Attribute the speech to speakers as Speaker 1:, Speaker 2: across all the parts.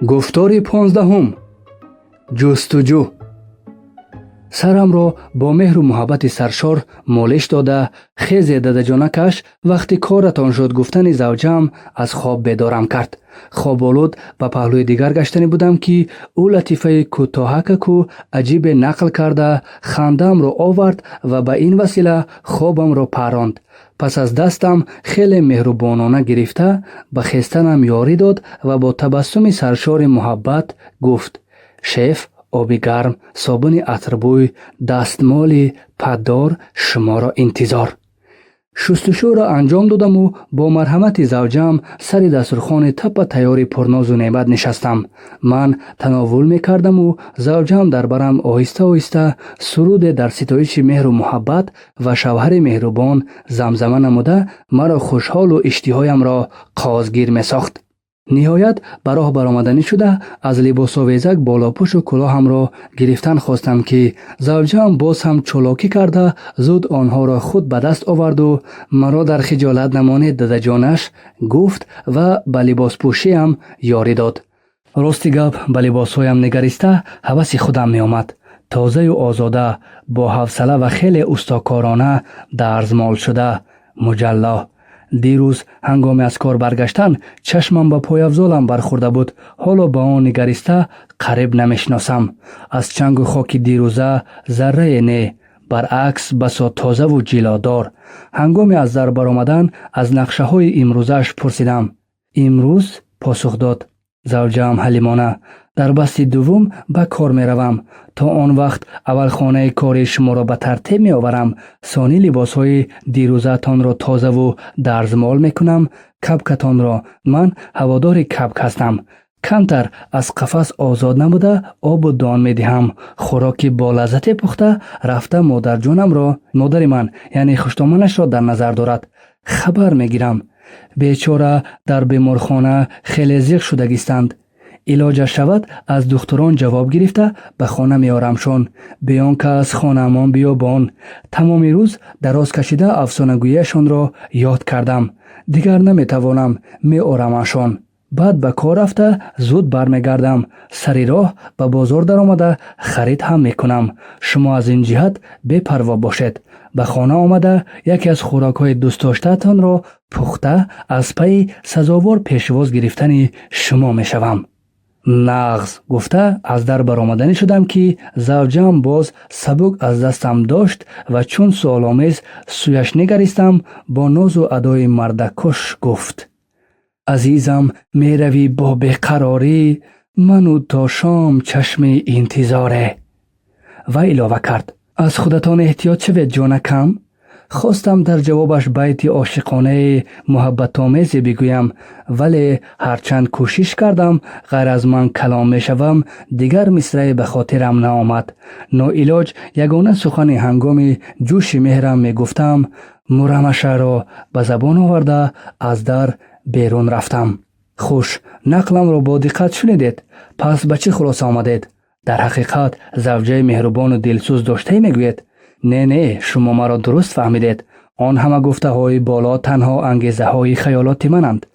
Speaker 1: گفتار 15 جستجو. سرم با مهر و محبت سرشار مالش داده خیز ددجانکش وقتی کارتان شد گفتن زوجم از خواب بیدارم کرد. خواب آلود به پهلوی دیگر گشتنی بودم که او لطیفه کوتاهک کو عجیب نقل کرده خندم رو آورد و به این وسیله خوابم رو پراند. پس از دستم خیلی مهربانانه گرفته به خستنم یاری داد و با تبسم سرشار محبت گفت: شیف، آبی گرم، صابون عطربوی، دستمال پددار شما را انتظار. شستشو را انجام دادم و با مرحمت زوجم سر دسترخوان تپ تیاری پرناز و نعمت نشستم. من تناول میکردم و زوجم در برم آهسته آهسته سرود در ستایش مهر و محبت و شوهر مهربان زمزمه نموده مرا خوشحال و اشتهایم را قازگیر می ساخت. نهایت به راه برآمدنی شده از لباس آویزک بالاپوش و کلاهم را گرفتن خواستم که زوجم باز هم چالاکی کرده زود آنها را خود به دست آورد و مرا در خجالت نمانید داده جانش گفت و به لباس پوشی هم یاری داد. راستی گپ به لباس هایم نگریسته هوس خودم می آمد. تازه و آزاده با حوصله و خیلی استاکارانه درزمال شده مجلا. دیروز هنگام از کار برگشتن چشمم با پای افزالم برخورده بود. حالا با آن نگریسته قریب نمیشناسم. از چنگ و خاک دیروزه ذره نه، برعکس بسا تازه و جلادار. هنگام از در برآمدن از نقشه های امروزش پرسیدم. امروز پاسخ داد. زوجم حلیمانه: در بست دوم به کار می روم. تا آن وقت اول خانه کار شما را به ترتیب می آورم. ثانی لباس های دیروزه تان را تازه و درزمال می کنم. کپکتان را، من هوادار کپک هستم. کمتر از قفس آزاد نموده آب و دان می دهم. خوراکی با لذت پخته رفته مادر جانم را، مادر من یعنی خشتامانش را در نظر دارد. خبر می گیرم بیچاره در بیمارخانه خیلی زیغ شدگیستند. علاجش شود از دکتران جواب گرفته به خانه میارمشان. بیان که از خانه امان بیابان. تمام روز دراز کشیده افسانه‌گوییشان را یاد کردم. دیگر نمیتوانم، میارمشان. بعد به کار رفته زود برمیگردم. سری راه به بازار در آمده خرید هم میکنم. شما از این جهت بی‌پروا باشید. به خانه آمده یکی از خوراک‌های دوست داشته‌تان را پخته از پی سزاوار پیشواز گرفتن شما میشوم. نغز گفته از در برآمدنی شدم که زوجم باز سبک از دستم داشت و چون سؤال‌آمیز سویش نگریستم با ناز و ادای مردکش گفت: عزیزم میروی با بیقراری، منو تا شام چشم انتظاره. و علاوه کرد: از خودتان احتیاط شوید جانکم. خواستم در جوابش بیت عاشقانه محبت آمیزی بگویم ولی هرچند کوشش کردم غیر از من کلام می شوم دیگر مصرعی به خاطرم نآمد. ناعلاج یگانه سخن هنگام جوش مهرم می گفتم مرمشه را به زبان آورده از در بیرون رفتم. خوش نقلم را با دقت شنیدید. پس به چه خلاصه آمدید؟ در حقیقت زوجه مهربان و دلسوز داشته میگوید؟ نه شما مرا درست فهمیدید. آن همه گفته های بالا تنها انگیزه های خیالات منند.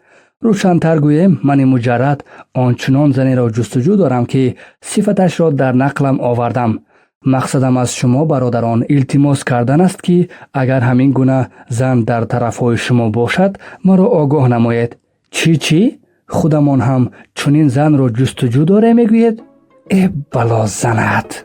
Speaker 1: روشن‌تر گویم من مجرد آنچنان زنی را جستجو دارم که صفتش را در نقلم آوردم. مقصدم از شما برادران التماس کردن است که اگر همین گونه زن در طرف های شما باشد مرا آگاه نمایید. چی؟ خودمان هم چنین زن را جستجو داره میگوید؟ ای بلا زنت!